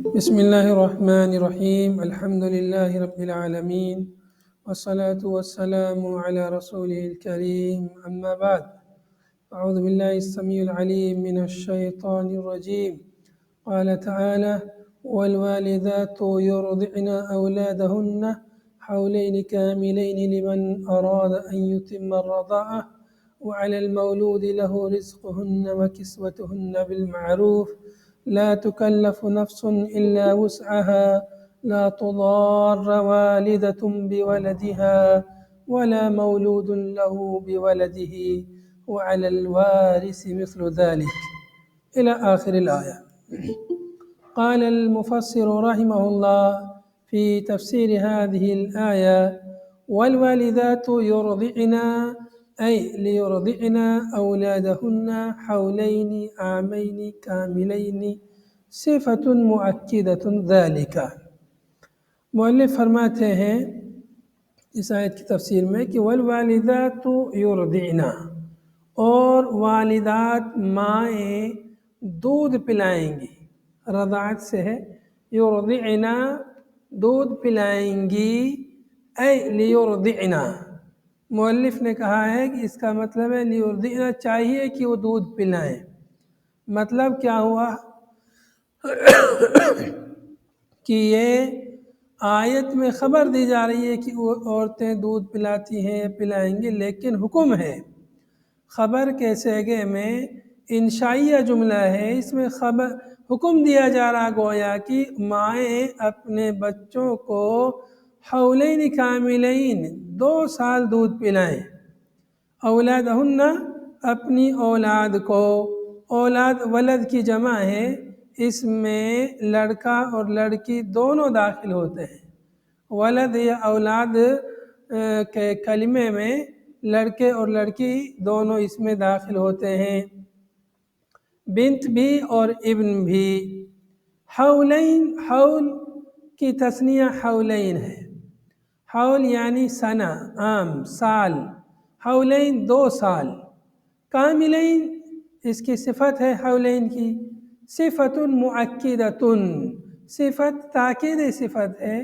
بسم الله الرحمن الرحيم الحمد لله رب العالمين والصلاة والسلام على رسوله الكريم أما بعد أعوذ بالله السميع العليم من الشيطان الرجيم قال تعالى والوالدات يرضعن أولادهن حولين كاملين لمن أراد أن يتم الرضاعة وعلى المولود له رزقهن وكسوتهن بالمعروف لا تكلف نفس إلا وسعها لا تضار والدة بولدها ولا مولود له بولده وعلى الوارث مثل ذلك إلى آخر الآية. قال المفسر رحمه الله في تفسير هذه الآية والوالدات يرضعن أي ليرضعن أولادهن حولين عامين كاملين صفة مؤكدة ذلك. مؤلف فرماتے ہیں اس آیت کی تفسیر میں کہ والوالدات یرضعن، اور والدات مائیں دودھ پلائیں گی، رضاعت سے ہے، یرضعن دودھ پلائیں گی، اے لیرضعن، مؤلف نے کہا ہے کہ اس کا مطلب ہے لیرضعن چاہیے کہ وہ دودھ پلائیں۔ مطلب کیا ہوا کہ یہ آیت میں خبر دی جا رہی ہے کہ وہ عورتیں دودھ پلاتی ہیں، پلائیں گی، لیکن حکم ہے، خبر کے صیغے میں انشائیہ جملہ ہے، اس میں خبر حکم دیا جا رہا گویا کہ مائیں اپنے بچوں کو حولین کاملین 2 سال دودھ پلائیں، اولادہن اپنی اولاد کو، اولاد ولد کی جمع ہے، اس میں لڑکا اور لڑکی دونوں داخل ہوتے ہیں۔ ولد یا اولاد کے کلمے میں لڑکے اور لڑکی دونوں اس میں داخل ہوتے ہیں، بنت بھی اور ابن بھی۔ حولین، حول کی تثنیہ حولین ہے، حول یعنی سنہ، عام، سال، حولین 2 سال، کاملین اس کی صفت ہے حولین کی، صفت مؤکدۃ، صفت تاکیدی صفت ہے۔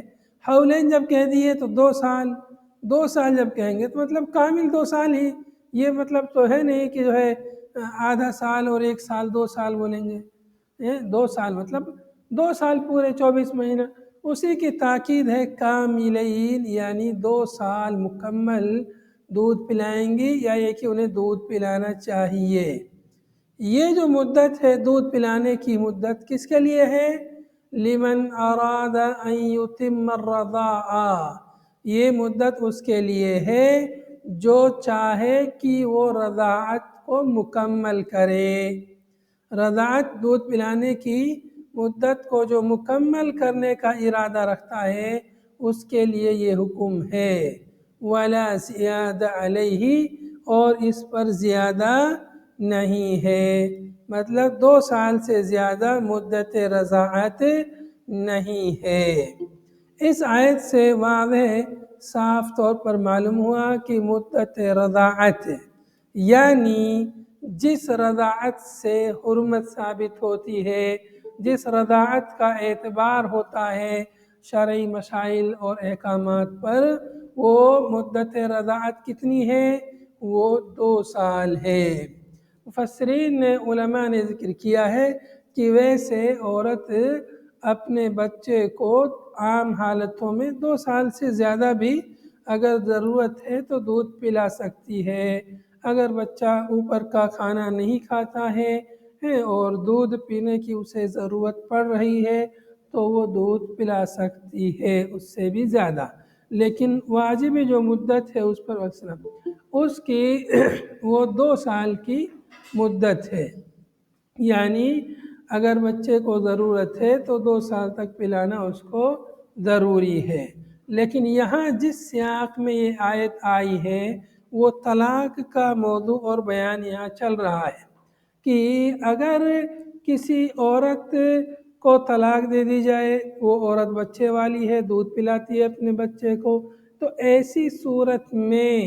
حولین جب کہہ دیے تو 2 سال، 2 سال جب کہیں گے تو مطلب کامل 2 سال ہی، یہ مطلب تو ہے نہیں کہ جو ہے آدھا سال اور 1 سال 2 سال بولیں گے، 2 سال مطلب 2 سال پورے 24 مہینہ، اسی کی تاکید ہے کاملین، یعنی 2 سال مکمل دودھ پلائیں گی، یا یہ کہ انہیں دودھ پلانا چاہیے۔ یہ جو مدت ہے دودھ پلانے کی مدت کس کے لیے ہے؟ لمن اراد ان یتم الرضاعہ، یہ مدت اس کے لیے ہے جو چاہے کہ وہ رضاعت کو مکمل کرے۔ رضاعت دودھ پلانے کی مدت کو جو مکمل کرنے کا ارادہ رکھتا ہے اس کے لیے یہ حکم ہے، ولا زیادہ علیہ، اور اس پر زیادہ نہیں ہے، مطلب 2 سال سے زیادہ مدت رضاعت نہیں ہے۔ اس آیت سے واضح صاف طور پر معلوم ہوا کہ مدت رضاعت یعنی جس رضاعت سے حرمت ثابت ہوتی ہے، جس رضاعت کا اعتبار ہوتا ہے شرعی مسائل اور احکامات پر، وہ مدت رضاعت کتنی ہے؟ وہ 2 سال ہے۔ مفسرین نے، علماء نے ذکر کیا ہے کہ ویسے عورت اپنے بچے کو عام حالتوں میں 2 سال سے زیادہ بھی اگر ضرورت ہے تو دودھ پلا سکتی ہے۔ اگر بچہ اوپر کا کھانا نہیں کھاتا ہے اور دودھ پینے کی اسے ضرورت پڑ رہی ہے تو وہ دودھ پلا سکتی ہے اس سے بھی زیادہ، لیکن واجب جو مدت ہے اس پر اس کی وہ 2 سال کی مدت ہے، یعنی اگر بچے کو ضرورت ہے تو 2 سال تک پلانا اس کو ضروری ہے۔ لیکن یہاں جس سیاق میں یہ آیت آئی ہے وہ طلاق کا موضوع اور بیان یہاں چل رہا ہے کہ اگر کسی عورت کو طلاق دے دی جائے، وہ عورت بچے والی ہے، دودھ پلاتی ہے اپنے بچے کو، تو ایسی صورت میں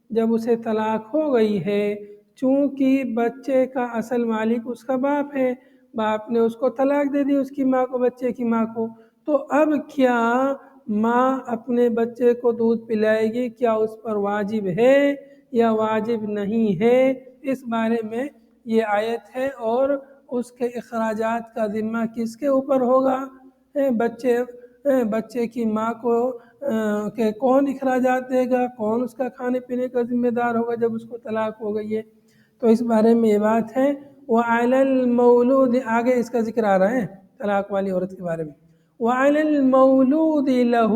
جب اسے طلاق ہو گئی ہے، چونکہ بچے کا اصل مالک اس کا باپ ہے، باپ نے اس کو طلاق دے دی، اس کی ماں کو، بچے کی ماں کو، تو اب کیا ماں اپنے بچے کو دودھ پلائے گی؟ کیا اس پر واجب ہے یا واجب نہیں ہے؟ اس بارے میں یہ آیت ہے، اور اس کے اخراجات کا ذمہ کس کے اوپر ہوگا؟ بچے کی ماں کو کہ کون اخراجات دے گا، کون اس کا کھانے پینے کا ذمہ دار ہوگا جب اس کو طلاق ہو گئی ہے؟ تو اس بارے میں یہ بات ہے۔ وَعَلَى الْمَوْلُودِ، آگے اس کا ذکر آ رہا ہے طلاق والی عورت کے بارے میں۔ وَعَلَى الْمَوْلُودِ لَهُ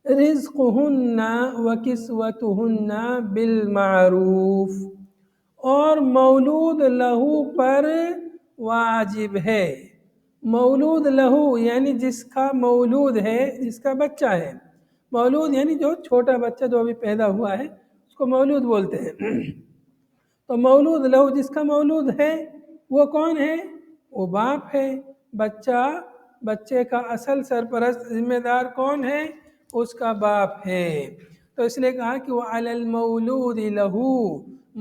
رِزْقُهُنَّ وَكِسْوَتُهُنَّ بِالْمَعْرُوفِ، اور مولود لہو پر واجب ہے۔ مولود لہو یعنی جس کا مولود ہے، جس کا بچہ ہے۔ مولود یعنی جو چھوٹا بچہ جو ابھی پیدا ہوا ہے اس کو مولود بولتے ہیں۔ تو مولود لہو جس کا مولود ہے وہ کون ہے؟ وہ باپ ہے۔ بچے کا اصل سرپرست ذمہ دار کون ہے؟ اس کا باپ ہے۔ تو اس لیے کہا کہ وہ علی المولود لہو،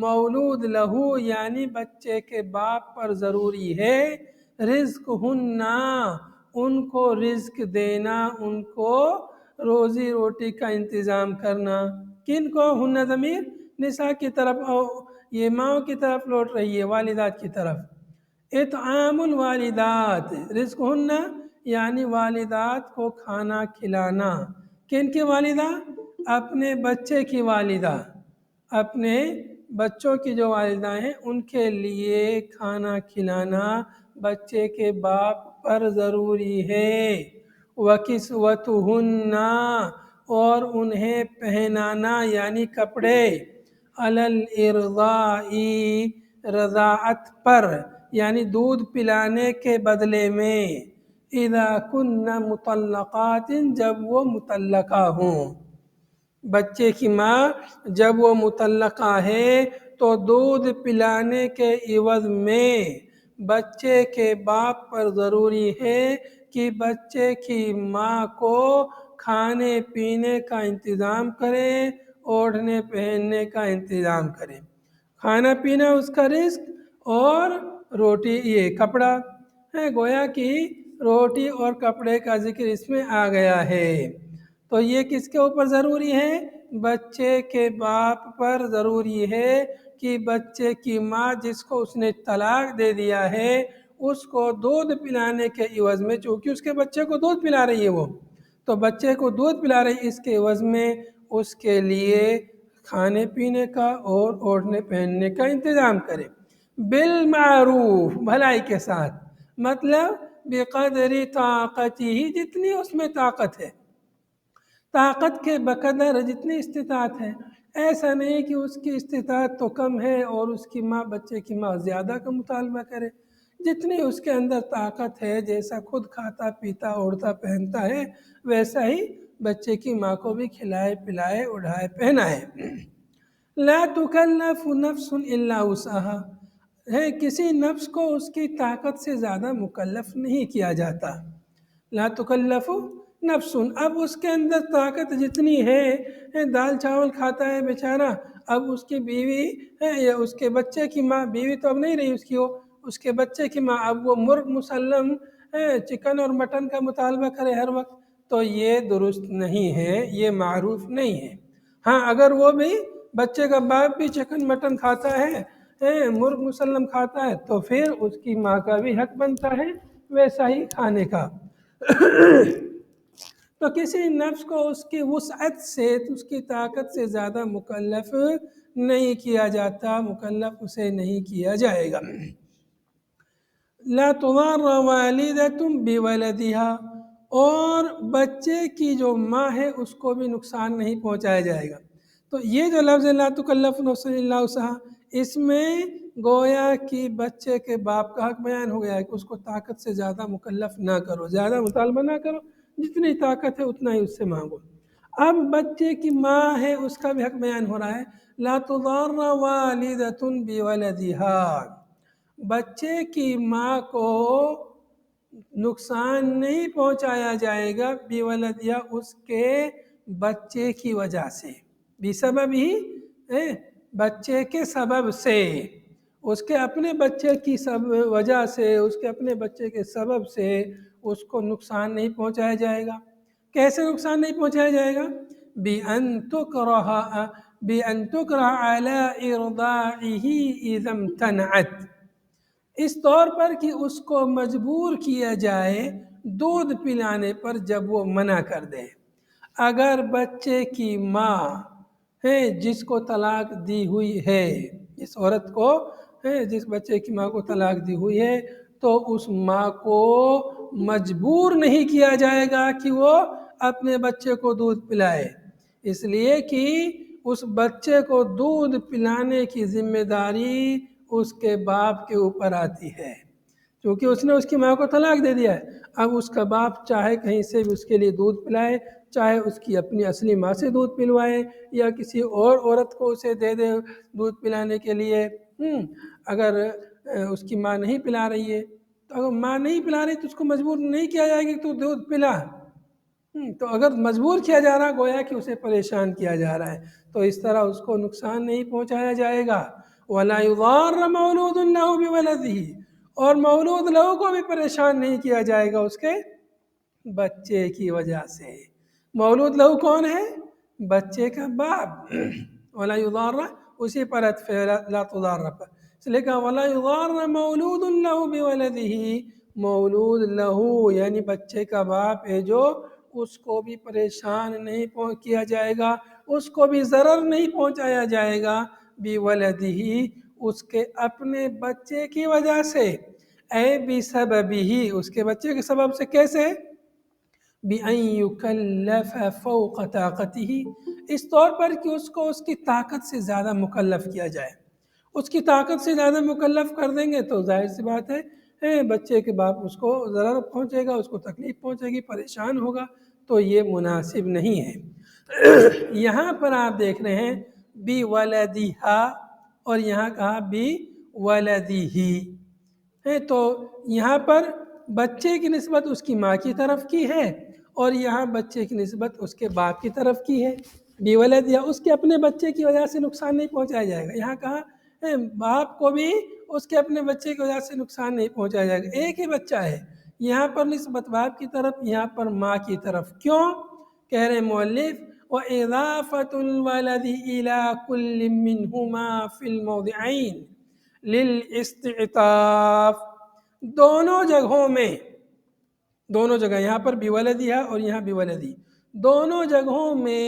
مولود لہو یعنی بچے کے باپ پر ضروری ہے رزق ہننا، ان کو رزق دینا، ان کو روزی روٹی کا انتظام کرنا۔ کن کو؟ ہننا ضمیر نساء کی طرف، یہ ماں کی طرف لوٹ رہی ہے، والدات کی طرف۔ اطعام الوالدات، رزق ہننا یعنی والدات کو کھانا کھلانا۔ کن کی والدہ؟ اپنے بچے کی والدہ، اپنے بچوں کی جو والدہ ہیں ان کے لیے کھانا کھلانا بچے کے باپ پر ضروری ہے۔ وَكِسْوَتُهُنَّ، اور انہیں پہنانا یعنی کپڑے، عَلَى الْإِرْضَاءِ، رضاعت پر یعنی دودھ پلانے کے بدلے میں، اِذَا كُنَّ مُطَلَّقَاتٍ، جب وہ مطلقہ ہوں۔ بچے کی ماں جب وہ مطلقہ ہے تو دودھ پلانے کے عوض میں بچے کے باپ پر ضروری ہے کہ بچے کی ماں کو کھانے پینے کا انتظام کرے، اوڑھنے پہننے کا انتظام کرے۔ کھانا پینا اس کا رزق، اور روٹی یہ کپڑا ہے، گویا کہ روٹی اور کپڑے کا ذکر اس میں آ گیا ہے۔ تو یہ کس کے اوپر ضروری ہے؟ بچے کے باپ پر ضروری ہے کہ بچے کی ماں جس کو اس نے طلاق دے دیا ہے اس کو دودھ پلانے کے عوض میں، چونکہ اس کے بچے کو دودھ پلا رہی ہے وہ، تو بچے کو دودھ پلا رہی، اس کے عوض میں اس کے لیے کھانے پینے کا اور اوڑھنے پہننے کا انتظام کرے، بالمعروف، بھلائی کے ساتھ، مطلب بقدر طاقتہ، جتنی اس میں طاقت ہے، طاقت کے بقدر جتنی استطاعت ہے۔ ایسا نہیں کہ اس کی استطاعت تو کم ہے اور اس کی ماں، بچے کی ماں زیادہ کا مطالبہ کرے۔ جتنی اس کے اندر طاقت ہے، جیسا خود کھاتا پیتا اوڑھتا پہنتا ہے ویسا ہی بچے کی ماں کو بھی کھلائے پلائے اڑھائے پہنائے۔ لا تکلف نفس الا وسعها، ہے کسی نفس کو اس کی طاقت سے زیادہ مکلف نہیں کیا جاتا۔ لا تکلف نفس، اب اس کے اندر طاقت جتنی ہے، دال چاول کھاتا ہے بیچارہ، اب اس کی بیوی ہے یا اس کے بچے کی ماں، بیوی تو اب نہیں رہی اس کی، وہ اس کے بچے کی ماں اب وہ مرغ مسلم چکن اور مٹن کا مطالبہ کرے ہر وقت، تو یہ درست نہیں ہے، یہ معروف نہیں ہے۔ ہاں اگر وہ بھی بچے کا باپ بھی چکن مٹن کھاتا ہے، مرغ مسلم کھاتا ہے، تو پھر اس کی ماں کا بھی حق بنتا ہے ویسا ہی کھانے کا۔ تو کسی نفس کو اس کی وسعت سے، اس کی طاقت سے زیادہ مکلف نہیں کیا جاتا، مکلف اسے نہیں کیا جائے گا۔ لا تضار والدۃ بولدها، اور بچے کی جو ماں ہے اس کو بھی نقصان نہیں پہنچایا جائے گا۔ تو یہ جو لفظ لا تکلف نفس الا وسعها، اس میں گویا کہ بچے کے باپ کا حق بیان ہو گیا ہے کہ اس کو طاقت سے زیادہ مکلف نہ کرو، زیادہ مطالبہ نہ کرو، جتنی طاقت ہے اتنا ہی اس سے مانگو۔ اب بچے کی ماں ہے اس کا بھی حق بیان ہو رہا ہے، لا تضار والدۃ بولدها، بچے کی ماں کو نقصان نہیں پہنچایا جائے گا بولدها، اس کے بچے کی وجہ سے، بسبب ہی بچے کے سبب سے، اس کے اپنے بچے کی وجہ سے، اس کے اپنے بچے کے سبب سے اس کو نقصان نہیں پہنچایا جائے گا۔ کیسے نقصان نہیں پہنچایا جائے گا؟ بِأَن تُكْرَهَ عَلَىٰ إِرْضَاعِهِ إِذَا امْتَنَعَتْ، اس طور پر کہ اس کو مجبور کیا جائے دودھ پلانے پر جب وہ منع کر دے۔ اگر بچے کی ماں ہے جس کو طلاق دی ہوئی ہے، اس عورت کو جس بچے کی ماں کو طلاق دی ہوئی ہے، تو اس ماں کو مجبور نہیں کیا جائے گا کہ وہ اپنے بچے کو دودھ پلائے، اس لیے کہ اس بچے کو دودھ پلانے کی ذمہ داری اس کے باپ کے اوپر آتی ہے، کیونکہ اس نے اس کی ماں کو طلاق دے دیا ہے۔ اب اس کا باپ چاہے کہیں سے بھی اس کے لیے دودھ پلائے، چاہے اس کی اپنی اصلی ماں سے دودھ پلوائے یا کسی اور عورت کو اسے دے دے دودھ پلانے کے لیے۔ اگر اس کی ماں نہیں پلا رہی ہے تو اگر ماں نہیں پلا رہی تو اس کو مجبور نہیں کیا جائے گا کہ تو دودھ پلا۔ تو اگر مجبور کیا جا رہا گویا کہ اسے پریشان کیا جا رہا ہے، تو اس طرح اس کو نقصان نہیں پہنچایا جائے گا۔ وَلَا يُضَارَّ مَوْلُودٌ لَهُ بِوَلَدِهِ، اور مولود لہو کو بھی پریشان نہیں کیا جائے گا اس کے بچے کی وجہ سے۔ مولود لہو کون ہے؟ بچے کا باپ۔ وَلَا يُضَارَّ اسی پر عطف ہے لا تضار پر، اس لیے کہا وَلَا يُضَارَّ مَوْلُودٌ لَهُ بِوَلَدِهِ، مولود لہو یعنی بچے کا باپ ہے جو، اس کو بھی پریشان نہیں کیا جائے گا، اس کو بھی ضرر نہیں پہنچایا جائے گا بِوَلَدِهِ، اس کے اپنے بچے کی وجہ سے، اے بِسَبَبِهِ، اس کے بچے کے سبب سے۔ کیسے؟ بِأَن يُكَلَّفَ فَوْقَ طَاقَتِهِ، اس طور پر کہ اس کو اس کی طاقت سے زیادہ مکلف کیا جائے۔ اس کی طاقت سے زیادہ مکلف کر دیں گے تو ظاہر سی بات ہے بچے کے باپ اس کو ضرر پہنچے گا، اس کو تکلیف پہنچے گی، پریشان ہوگا، تو یہ مناسب نہیں ہے۔ یہاں پر آپ دیکھ رہے ہیں بِوَلَدِهَا اور یہاں کہا بِوَلَدِهِ، تو یہاں پر بچے کی نسبت اس کی ماں کی طرف کی ہے اور یہاں بچے کی نسبت اس کے باپ کی طرف کی ہے۔ بِوَلَدِهَا، اس کے اپنے بچے کی وجہ سے نقصان نہیں پہنچایا جائے گا۔ یہاں کہا باپ کو بھی اس کے اپنے بچے کی وجہ سے نقصان نہیں پہنچایا جائے گا، ایک ہی بچہ ہے، یہاں پر نسبت باپ کی طرف، یہاں پر ماں کی طرف۔ کیوں؟ کہہ رہے مؤلف وَإِضَافَةُ الْوَلَدِ إِلَىٰ كُلٍّ مِّنْهُمَا فِي الْمَوْضِعَيْنِ لِلْإِسْتِعْطَافِ، دونوں جگہوں میں، دونوں جگہ یہاں پر بِوَلَدِهَا اور یہاں بِوَلَدِهِ، دونوں جگہوں میں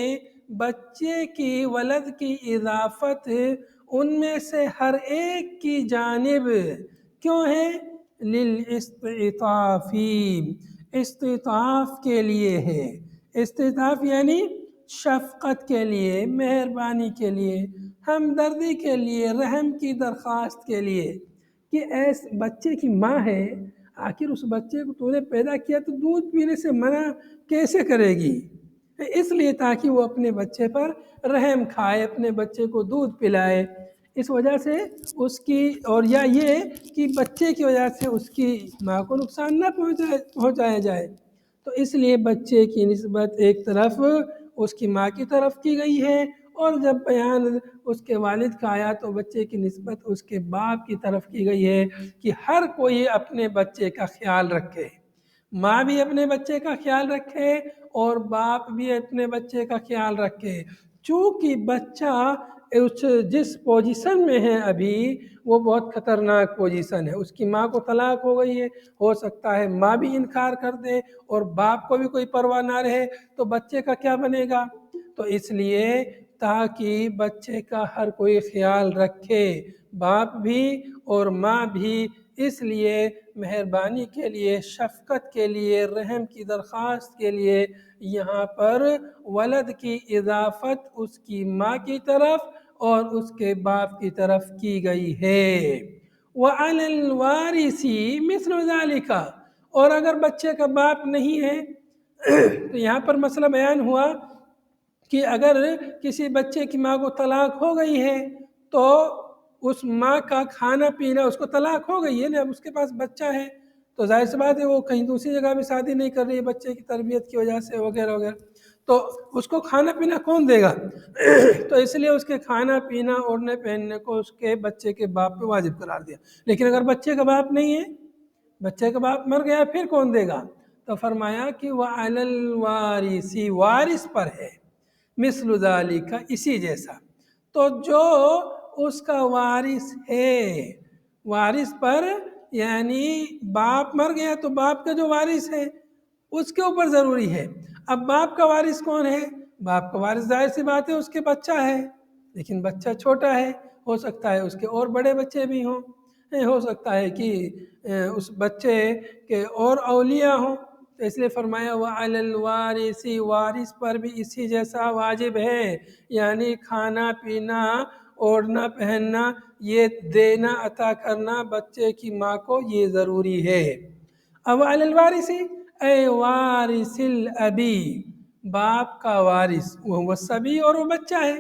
بچے کی ولد کی اضافت ان میں سے ہر ایک کی جانب کیوں ہے؟ لِلْإِسْتِعْطَافِ، استعطاف کے لیے ہے۔ استعطاف یعنی شفقت کے لیے، مہربانی کے لیے، ہمدردی کے لیے، رحم کی درخواست کے لیے، کہ ایس بچے کی ماں ہے، آخر اس بچے کو تو نے پیدا کیا تو دودھ پینے سے منع کیسے کرے گی؟ اس لیے تاکہ وہ اپنے بچے پر رحم کھائے، اپنے بچے کو دودھ پلائے، اس وجہ سے اس کی، اور یا یہ کہ بچے کی وجہ سے اس کی ماں کو نقصان نہ پہنچایا جائے، تو اس لیے بچے کی نسبت ایک طرف اس کی ماں کی طرف کی گئی ہے، اور جب بیان اس کے والد کا آیا تو بچے کی نسبت اس کے باپ کی طرف کی گئی ہے، کہ ہر کوئی اپنے بچے کا خیال رکھے، ماں بھی اپنے بچے کا خیال رکھے اور باپ بھی اپنے بچے کا خیال رکھے، چونکہ بچہ جس پوزیشن میں ہے ابھی وہ بہت خطرناک پوزیشن ہے، اس کی ماں کو طلاق ہو گئی ہے، ہو سکتا ہے ماں بھی انکار کر دے اور باپ کو بھی کوئی پرواہ نہ رہے، تو بچے کا کیا بنے گا؟ تو اس لیے تاکہ بچے کا ہر کوئی خیال رکھے، باپ بھی اور ماں بھی، اس لیے مہربانی کے لیے، شفقت کے لیے، رحم کی درخواست کے لیے یہاں پر ولد کی اضافت اس کی ماں کی طرف اور اس کے باپ کی طرف کی گئی ہے۔ وَعَلَى الْوَارِثِ مِثْلُ ذَلِكَ، اور اگر بچے کا باپ نہیں ہے تو یہاں پر مسئلہ بیان ہوا کہ اگر کسی بچے کی ماں کو طلاق ہو گئی ہے تو اس ماں کا کھانا پینا، اس کو طلاق ہو گئی ہے نا، اب اس کے پاس بچہ ہے تو ظاہر سی بات ہے وہ کہیں دوسری جگہ بھی شادی نہیں کر رہی ہے بچے کی تربیت کی وجہ سے وغیرہ وغیرہ، تو اس کو کھانا پینا کون دے گا؟ تو اس لیے اس کے کھانا پینا اوڑھنے پہننے کو اس کے بچے کے باپ پہ واجب قرار دیا۔ لیکن اگر بچے کا باپ نہیں ہے، بچے کا باپ مر گیا، پھر کون دے گا؟ تو فرمایا کہ وَعَلَى الْوَارِثِ، وارث پر ہے، مثل ذالک، اسی جیسا۔ تو جو اس کا وارث ہے، وارث پر یعنی باپ مر گیا تو باپ کا جو وارث ہے اس کے اوپر ضروری ہے۔ اب باپ کا وارث کون ہے؟ باپ کا وارث ظاہر سی بات ہے اس کے بچہ ہے، لیکن بچہ چھوٹا ہے، ہو سکتا ہے اس کے اور بڑے بچے بھی ہوں، ہو سکتا ہے کہ اس بچے کے اور اولیاء ہوں۔ تو اس لیے فرمایا وَعَلَى الْوَارِثِ، وارث پر بھی اسی جیسا واجب ہے، یعنی کھانا پینا اوڑھنا پہننا یہ دینا عطا کرنا بچے کی ماں کو یہ ضروری ہے۔ اب علی الوارث اے وارث الابی، باپ کا وارث، وہ سبی، اور وہ بچہ ہے،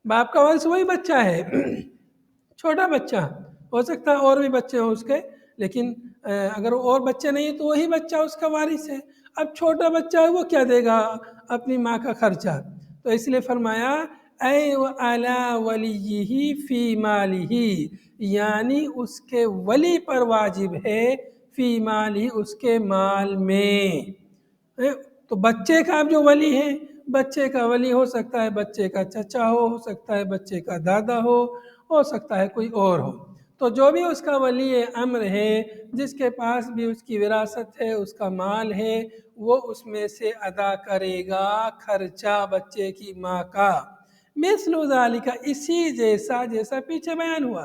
باپ کا وارث وہی بچہ ہے، چھوٹا بچہ، ہو سکتا ہے اور بھی بچے ہوں اس کے، لیکن اگر اور بچے نہیں تو وہی بچہ اس کا وارث ہے۔ اب چھوٹا بچہ ہے وہ کیا دے گا اپنی ماں کا خرچہ؟ تو اس لیے فرمایا اے علی ولیہ فی مالہ، یعنی اس کے ولی پر واجب ہے، فی مالہ، اس کے مال میں۔ تو بچے کا جو ولی ہے، بچے کا ولی ہو سکتا ہے بچے کا چچا ہو سکتا ہے بچے کا دادا ہو سکتا ہے کوئی اور ہو۔ تو جو بھی اس کا ولی امر ہے، جس کے پاس بھی اس کی وراثت ہے، اس کا مال ہے، وہ اس میں سے ادا کرے گا خرچہ بچے کی ماں کا۔ مثل ذالک، اسی جیسا پیچھے بیان ہوا،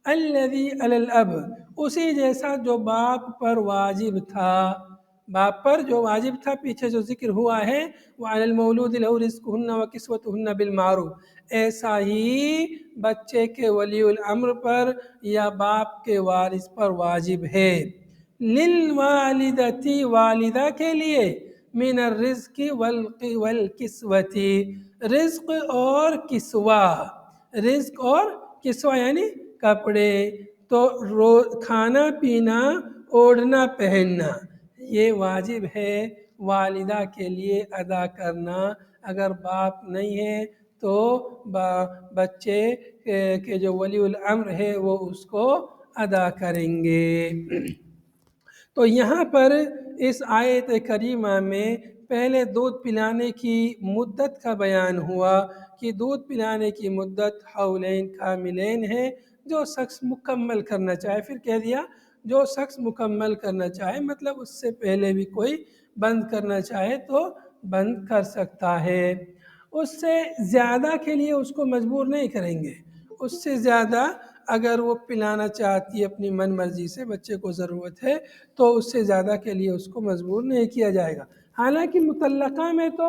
الذی علی الاب، اسی جیسا جو باپ پر واجب تھا، باپ پر جو واجب تھا پیچھے جو ذکر ہوا ہے، وعلی المولود لہ رزقہن وکسوتہن بالمعروف، ایسا ہی بچے کے ولی الامر پر یا باپ کے وارث پر واجب ہے۔ للوالدتی، والدہ کے لیے، من الرزق والکسوتی، رزق اور کسوہ، رزق اور کسوہ یعنی کپڑے، تو کھانا پینا اوڑھنا پہننا یہ واجب ہے والدہ کے لیے ادا کرنا۔ اگر باپ نہیں ہے تو بچے کے جو ولی الامر ہے وہ اس کو ادا کریں گے۔ تو یہاں پر اس آیت کریمہ میں پہلے دودھ پلانے کی مدت کا بیان ہوا کہ دودھ پلانے کی مدت حولین کاملین ہے، جو شخص مکمل کرنا چاہے، پھر کہہ دیا جو شخص مکمل کرنا چاہے، مطلب اس سے پہلے بھی کوئی بند کرنا چاہے تو بند کر سکتا ہے، اس سے زیادہ کے لیے اس کو مجبور نہیں کریں گے، اس سے زیادہ اگر وہ پلانا چاہتی ہے اپنی من مرضی سے، بچے کو ضرورت ہے تو اس سے زیادہ کے لیے اس کو مجبور نہیں کیا جائے گا۔ حالانکہ مطلقہ میں تو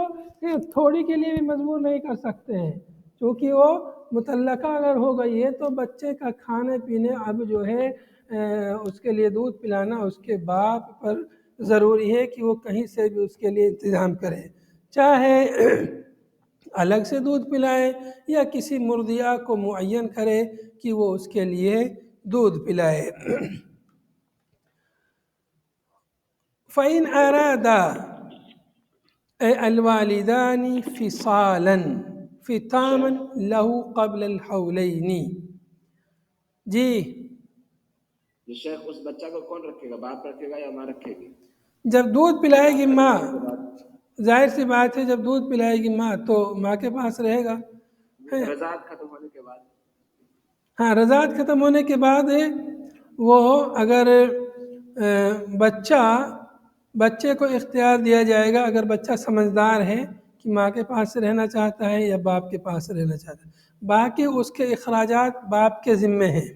تھوڑی کے لیے بھی مجبور نہیں کر سکتے ہیں، کیونکہ وہ مطلقہ اگر ہو گئی ہے تو بچے کا کھانے پینے اب جو ہے اس کے لیے دودھ پلانا اس کے باپ پر ضروری ہے کہ وہ کہیں سے بھی اس کے لیے انتظام کرے، چاہے الگ سے دودھ پلائے یا کسی مرضعہ کو معین کرے کہ وہ اس کے لیے دودھ پلائے۔ فَإِنْ أَرَادَا اے الوالدان فصالا فطاما لہو قبل الحولین۔ جی شیخ، اس بچہ کو کون رکھے گا؟ باپ رکھے گا یا ماں رکھے گی؟ جب دودھ پلائے گی ماں، ظاہر سی بات ہے جب دودھ پلائے گی ماں تو ماں کے پاس رہے گا۔ رضاعت ختم ہونے کے بعد؟ ہاں، رضاعت ختم ہونے کے بعد وہ اگر بچے کو اختیار دیا جائے گا، اگر بچہ سمجھدار ہے کہ ماں کے پاس رہنا چاہتا ہے یا باپ کے پاس رہنا چاہتا ہے، باقی اس کے اخراجات باپ کے ذمے ہیں،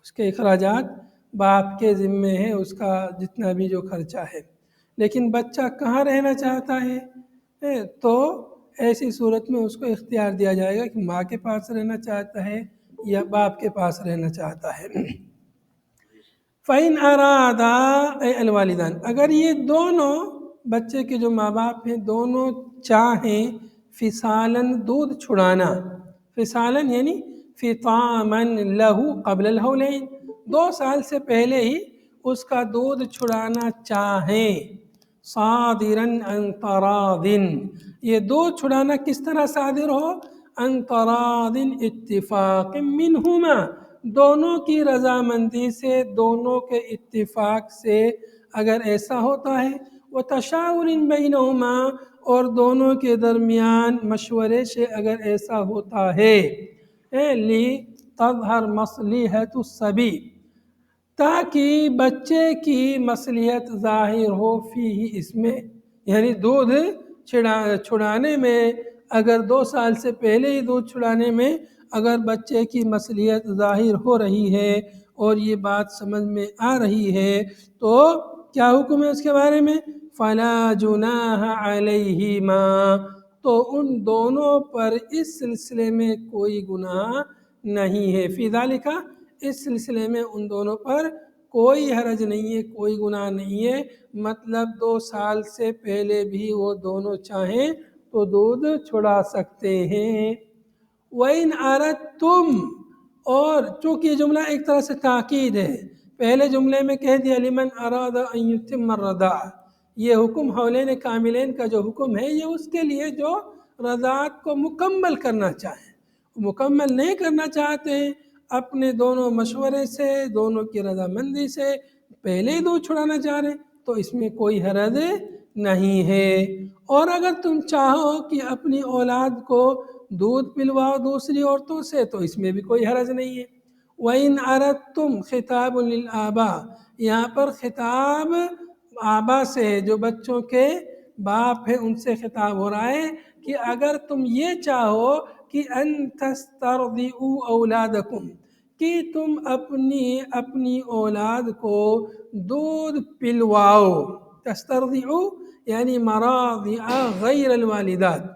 اس کے اخراجات باپ کے ذمے ہیں، اس کا جتنا بھی جو خرچہ ہے۔ لیکن بچہ کہاں رہنا چاہتا ہے تو ایسی صورت میں اس کو اختیار دیا جائے گا کہ ماں کے پاس رہنا چاہتا ہے یا باپ کے پاس رہنا چاہتا ہے۔ فَإِنْ أَرَادَا اے الوالدان، اگر یہ دونوں بچے کے جو ماں باپ ہیں دونوں چاہیں فصالاً دودھ چھڑانا، فصالاً یعنی فطاماً لہو قبل الحولین، 2 سال سے پہلے ہی اس کا دودھ چھڑانا چاہیں، صادراً عن تراض، یہ دودھ چھڑانا کس طرح صادر ہو؟ ان تراض اتفاق منہما، دونوں کی رضامندی سے، دونوں کے اتفاق سے اگر ایسا ہوتا ہے، وتشاور بینہما، اور دونوں کے درمیان مشورے سے اگر ایسا ہوتا ہے، لی تظہر مصلحت الصبی، تاکہ بچے کی مصلحت ظاہر ہو فیہ، اس میں یعنی دودھ چھڑانے میں، اگر 2 سال سے پہلے ہی دودھ چھڑانے میں اگر بچے کی مصلحت ظاہر ہو رہی ہے اور یہ بات سمجھ میں آ رہی ہے تو کیا حکم ہے اس کے بارے میں؟ فلا جناح علیہما، تو ان دونوں پر اس سلسلے میں کوئی گناہ نہیں ہے، فی ذالک، اس سلسلے میں ان دونوں پر کوئی حرج نہیں ہے، کوئی گناہ نہیں ہے، مطلب 2 سال سے پہلے بھی وہ دونوں چاہیں تو دودھ چھڑا سکتے ہیں۔ وَإِنْ أَرَدْتُمْ، اور چونکہ یہ جملہ ایک طرح سے تاکید ہے، پہلے جملے میں کہہ دیا لمن اراد ان یتم الرضاع، یہ حکم حولین کاملین کا جو حکم ہے یہ اس کے لیے جو رضاعت کو مکمل کرنا چاہیں، مکمل نہیں کرنا چاہتے ہیں، اپنے دونوں مشورے سے، دونوں کی رضامندی سے پہلے ہی دودھ چھڑانا چاہ رہے ہیں تو اس میں کوئی حرج نہیں ہے۔ اور اگر تم چاہو کہ اپنی اولاد کو دودھ پلواؤ دوسری عورتوں سے تو اس میں بھی کوئی حرج نہیں ہے۔ وَإِنْ أَرَدْتُمْ خطاب للآباء، یہاں پر خطاب آبا سے ہے، جو بچوں کے باپ ہیں ان سے خطاب ہو رہا ہے کہ اگر تم یہ چاہو کہ ان تسترضعوا اولادکم، کہ تم اپنی اولاد کو دودھ پلواؤ، تسترضعوا یعنی مراضع غیر الوالدات،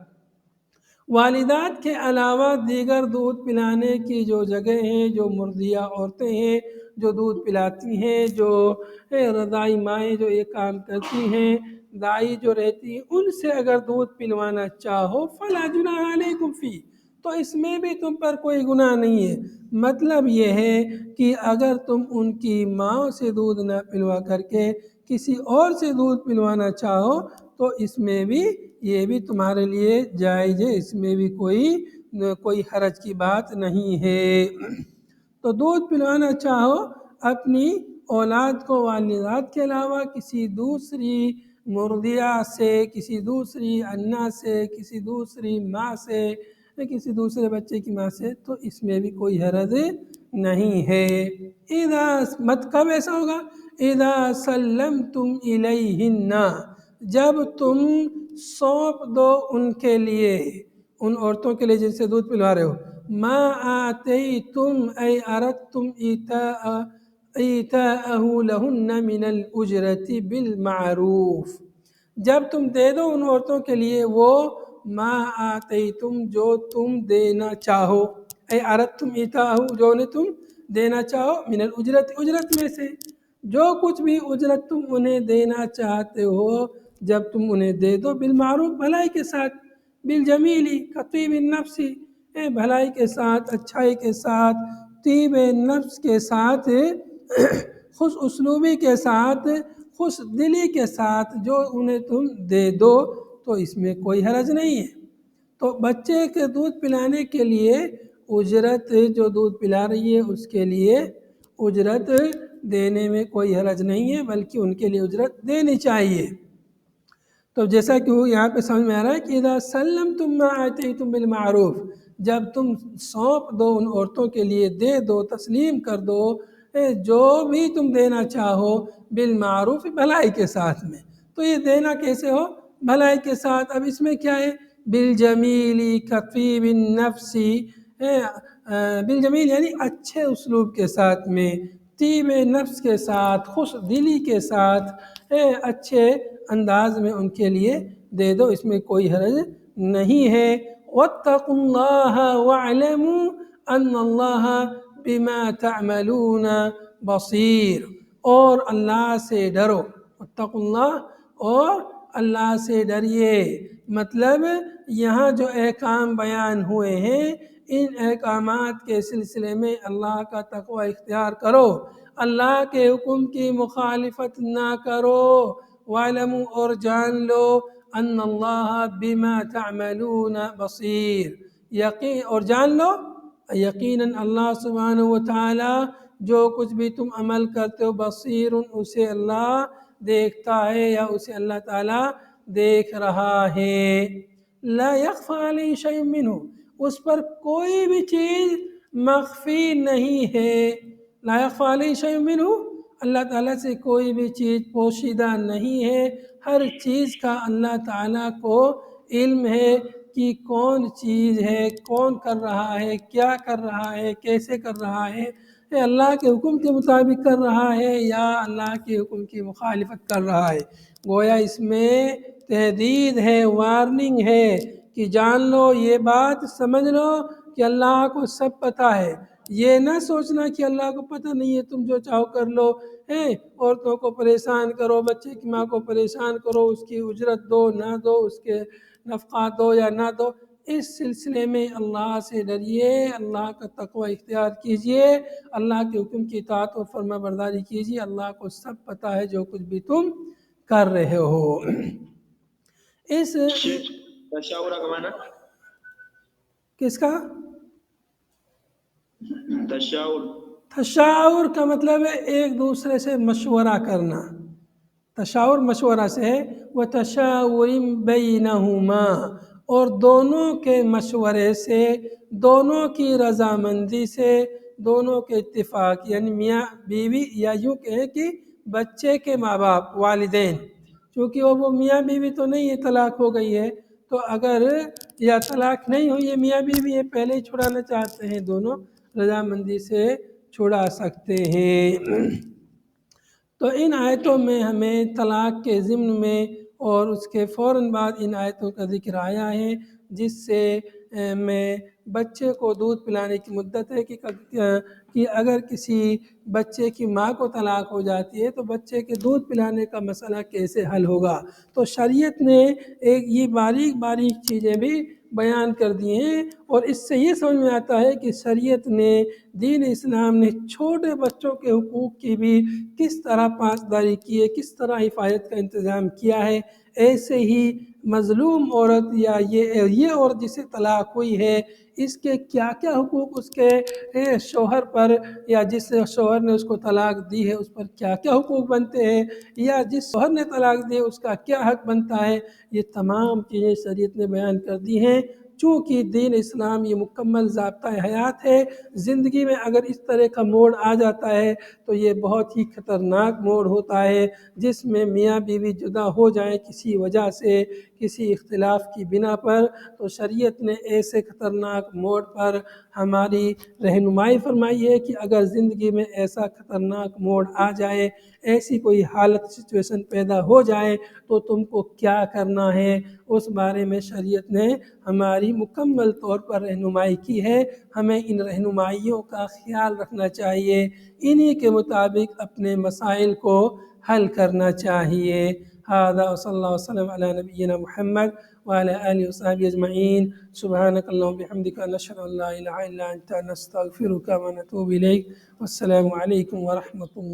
والدات کے علاوہ دیگر دودھ پلانے کی جو جگہ ہیں، جو مرضیہ عورتیں ہیں جو دودھ پلاتی ہیں، جو رضاعی مائیں جو یہ کام کرتی ہیں، دائی جو رہتی ہیں، ان سے اگر دودھ پلوانا چاہو فلا جناح علیکم فی، تو اس میں بھی تم پر کوئی گناہ نہیں ہے۔ مطلب یہ ہے کہ اگر تم ان کی ماں سے دودھ نہ پلوا کر کے کسی اور سے دودھ پلوانا چاہو تو اس میں بھی یہ بھی تمہارے لیے جائز ہے، اس میں بھی کوئی حرج کی بات نہیں ہے۔ تو دودھ پلوانا چاہو اپنی اولاد کو والدات کے علاوہ کسی دوسری مرضیہ سے، کسی دوسری انا سے، کسی دوسری ماں سے، کسی دوسرے بچے کی ماں سے، تو اس میں بھی کوئی حرج نہیں ہے۔ کب ایسا ہوگا؟ اذا سلمتم الیہن، جب تم سونپ دو ان کے لیے، ان عورتوں کے لیے جن سے دودھ پلوا رہے ہو، ما آتیتم ای اردتم ایتاءہ لہن من الاجرت بالمعروف، جب تم دے دو ان عورتوں کے لیے وہ ما آتیتم جو تم دینا چاہو، اے اردتم ایتاءہ جو انہیں تم دینا چاہو، من الاجرت اجرت میں سے، جو کچھ بھی اجرت تم انہیں دینا چاہتے ہو جب تم انہیں دے دو، بالمعروف بھلائی کے ساتھ، بالجمیلی کطیب النفس، بھلائی کے ساتھ، اچھائی کے ساتھ، طیب نفس کے ساتھ، خوش اسلوبی کے ساتھ، خوش دلی کے ساتھ جو انہیں تم دے دو تو اس میں کوئی حرج نہیں ہے۔ تو بچے کے دودھ پلانے کے لیے اجرت، جو دودھ پلا رہی ہے اس کے لیے اجرت دینے میں کوئی حرج نہیں ہے، بلکہ ان کے لیے اجرت دینی چاہیے۔ تو جیسا کہ وہ یہاں پہ سمجھ میں آ رہا ہے کہ اذا سلمتم ما آتیتم بالمعروف، جب تم سونپ دو ان عورتوں کے لیے، دے دو، تسلیم کر دو جو بھی تم دینا چاہو، بالمعروف بھلائی کے ساتھ میں، تو یہ دینا کیسے ہو؟ بھلائی کے ساتھ۔ اب اس میں کیا ہے؟ بالجمیلی کطیب النفس، بالجمیل یعنی اچھے اسلوب کے ساتھ میں، طیب نفس کے ساتھ، خوش دلی کے ساتھ، اچھے انداز میں ان کے لیے دے دو، اس میں کوئی حرج نہیں ہے۔ واتقوا اللہ واعلموا ان اللہ بما تعملون بصیر، اور اللہ سے ڈرو، اتقوا اللہ، اور اللہ سے ڈریے، مطلب یہاں جو احکام بیان ہوئے ہیں ان احکامات کے سلسلے میں اللہ کا تقوی اختیار کرو، اللہ کے حکم کی مخالفت نہ کرو، وَاعْلَمُوا، اور جان لو، ان اللہ بما تعملون بصیر، یقین اور جان لو یقیناً اللہ سبحانہ و تعالی جو کچھ بھی تم عمل کرتے ہو بصیر اسے اللہ دیکھتا ہے یا اسے اللہ تعالیٰ دیکھ رہا ہے۔ لا یخفی علیہ شیء منہ، اس پر کوئی بھی چیز مخفی نہیں ہے۔ لا یخفی علیہ شیء منہ، اللہ تعالیٰ سے کوئی بھی چیز پوشیدہ نہیں ہے، ہر چیز کا اللہ تعالیٰ کو علم ہے کہ کون چیز ہے، کون کر رہا ہے، کیا کر رہا ہے، کیسے کر رہا ہے، اللہ کے حکم کے مطابق کر رہا ہے یا اللہ کے حکم کی مخالفت کر رہا ہے۔ گویا اس میں تحدید ہے، وارننگ ہے کہ جان لو، یہ بات سمجھ لو کہ اللہ کو سب پتہ ہے۔ یہ نہ سوچنا کہ اللہ کو پتہ نہیں ہے، تم جو چاہو کر لو، عورتوں کو پریشان کرو، بچے کی ماں کو پریشان کرو، اس کی اجرت دو نہ دو، اس کے نفقہ دو یا نہ دو۔ اس سلسلے میں اللہ سے ڈریے، اللہ کا تقوی اختیار کیجئے، اللہ کے حکم کی اطاعت و فرما برداری کیجئے۔ اللہ کو سب پتہ ہے جو کچھ بھی تم کر رہے ہو۔ اس تشاورہ کا معنی کس کا؟ تشاور کا مطلب ہے ایک دوسرے سے مشورہ کرنا۔ تشاور مشورہ سے ہے، وَتَشَاوُرٍ بَيْنَهُمَا، اور دونوں کے مشورے سے، دونوں کی رضامندی سے، دونوں کے اتفاق، یعنی میاں بیوی یا یوں کہیں کہ بچے کے ماں باپ والدین، چونکہ وہ میاں بیوی تو نہیں ہے، طلاق ہو گئی ہے، تو اگر یا طلاق نہیں ہوئی ہے میاں بیوی یہ پہلے ہی چھڑانا چاہتے ہیں، دونوں رضامندی سے چھڑا سکتے ہیں۔ تو ان آیتوں میں ہمیں طلاق کے ضمن میں اور اس کے فوراً بعد ان آیتوں کا ذکر آیا ہے، جس سے میں بچے کو دودھ پلانے کی مدت ہے کہ اگر کسی بچے کی ماں کو طلاق ہو جاتی ہے تو بچے کے دودھ پلانے کا مسئلہ کیسے حل ہوگا۔ تو شریعت نے ایک یہ باریک باریک چیزیں بھی بیان کر دی ہیں، اور اس سے یہ سمجھ میں آتا ہے کہ شریعت نے، دین اسلام نے چھوٹے بچوں کے حقوق کی بھی کس طرح پاسداری کی ہے، کس طرح حفاظت کا انتظام کیا ہے۔ ایسے ہی مظلوم عورت یا یہ عورت جسے طلاق ہوئی ہے، اس کے کیا کیا حقوق اس کے شوہر پر، یا جس شوہر نے اس کو طلاق دی ہے اس پر کیا کیا حقوق بنتے ہیں، یا جس شوہر نے طلاق دی ہے اس کا کیا حق بنتا ہے، یہ تمام چیزیں شریعت نے بیان کر دی ہیں۔ چونکہ دین اسلام یہ مکمل ضابطہ حیات ہے، زندگی میں اگر اس طرح کا موڑ آ جاتا ہے تو یہ بہت ہی خطرناک موڑ ہوتا ہے، جس میں میاں بیوی جدا ہو جائیں کسی وجہ سے، کسی اختلاف کی بنا پر، تو شریعت نے ایسے خطرناک موڑ پر ہماری رہنمائی فرمائی ہے کہ اگر زندگی میں ایسا خطرناک موڑ آ جائے، ایسی کوئی حالت سچویشن پیدا ہو جائے تو تم کو کیا کرنا ہے، اس بارے میں شریعت نے ہماری مکمل طور پر رہنمائی کی ہے۔ ہمیں ان رہنمائیوں کا خیال رکھنا چاہیے، انہی کے مطابق اپنے مسائل کو حل کرنا چاہیے۔ ھذا وصلی اللہ وسلم علی نبینا محمد وعلی آلہ وصحبہ اجمعین۔ سبحانک اللہم وبحمدک، نشہد ان لا الہ الا انت، نستغفرک ونتوب الیک۔ والسلام علیکم ورحمۃ اللہ۔